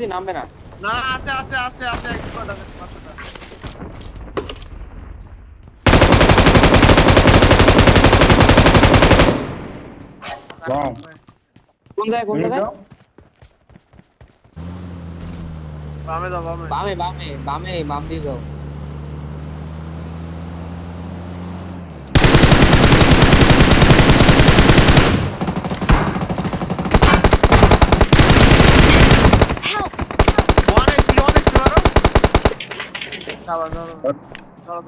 বুঝি নামবে না। না আছে আছে আছে আছে স্কোয়াড আছে 500টা। Bomb. কোন জায়গায় কোন জায়গায়? বামে দাও বামে। বামে বামে বামে বাম দিয়ে যাও। শাবাশ ধরো ধরো ধরো।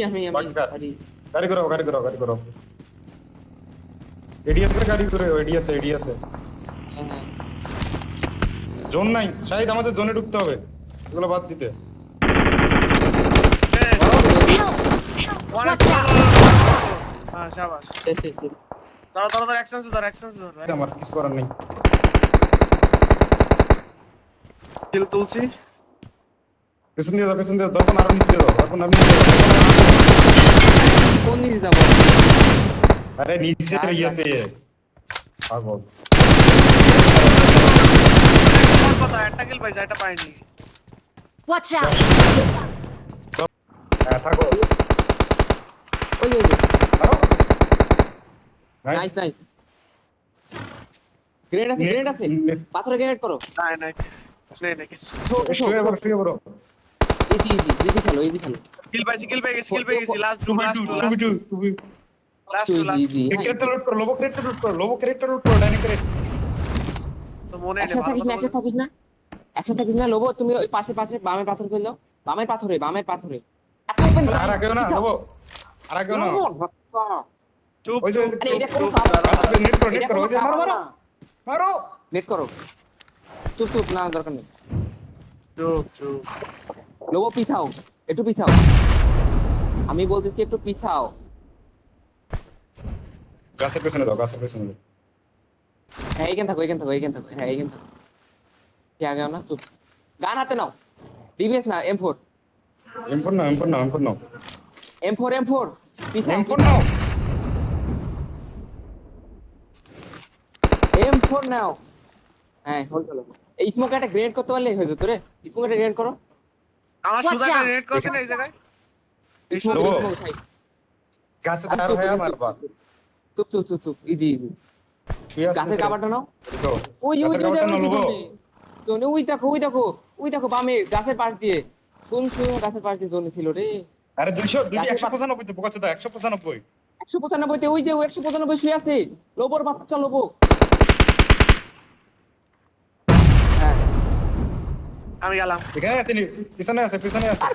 আমি Butker. আরে गाड़ी करो गाड़ी करो गाड़ी करो एडीएस पे गाड़ी करो एडीएस হ্যাঁ জোন নাই শাহিদ আমাদের জোনে ঢুকতে হবে এগুলো বাদ দিতে অনেক হ্যাঁ শাবাশ শেষ শেষ শেষ। ধরো ধরো ধরো অ্যাকশন ধরো অ্যাকশন ধরো আমার কিছু করার নেই কিল তুলছি। পেছন দিয়ে দাও তখন আরো নিচে দাও এখন আমি কোন দিকে যাবো? আরে নিচে তো ইয়াতে পাগল কথা একটা কিল পাইছে এটা পাইনি। Watch out! হ্যাঁ থাকো ওই যে আরো নাইস নাইস নাইস। গ্রেনেড আছে পাথরে গ্রেনেড করো। নাই নাই নেই নাই কিছু। শুয়ে বড় ইজি ইজি ইজি খেলো ইজি খেলো। কিল পাইছি কিল পেয়ে গেছি last to last to last to last easy ক্রিকেটটা লুট করো লোবো ক্রিকেটটা লুট করো ডাইনিং ক্রিকেট তো মনে নেই একসাথে থাকিস না একসাথে থাকিস না লোবো তুমি ওই পাশে বামে পাথর চলে যাও। বামের পাথরে আর আগেও না লোবো আর আগেও না চুপ ওই যে আরে এটা কোন নেট করো ওই যে মারো নেট করো। চুপ না দরকার নেই। চুপ লোবো একটু পিছাও। আমি বলতেছি একটু পিছাও। গাছের পেছনে দাও হ্যাঁ এইখান থাকো হ্যাঁ এইখান থাকো। কি আগে না চুপ। গান হাতে নাও। ডিভিএস না M4 এমপর নাও M4 পিছাও এমপর নাও M4 নাও। হ্যাঁ হোল্ড করো। এই স্মোক একটা গ্রেনেড করতে পারলে হয়ে যেত রে। স্মোক একটা গ্রেনেড করো। আমার Watch সুদা out! রেড করছে না এই জায়গায়। স্মোক লোবো। সাইড। গাছে দাঁড় হয়ে মারবা চুপ ইজি গাছের কাবারটা নাও। ওই জোনে ওই দেখো বামে গাছের পাশ দিয়ে কোন গাছের পাশ দিয়ে জোনে ছিল রে। আরে 195 তো বোকাচ্ছে দা 195 195 তে ওই যে 195 শুয়ে আছে লোবর বাচ্চা লোবো। হ্যাঁ আমি গেলাম। এখানে আছে পিছনে আছে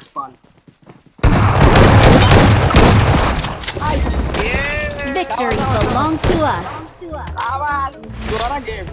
Victory belongs to us. আবার জোরা গেম।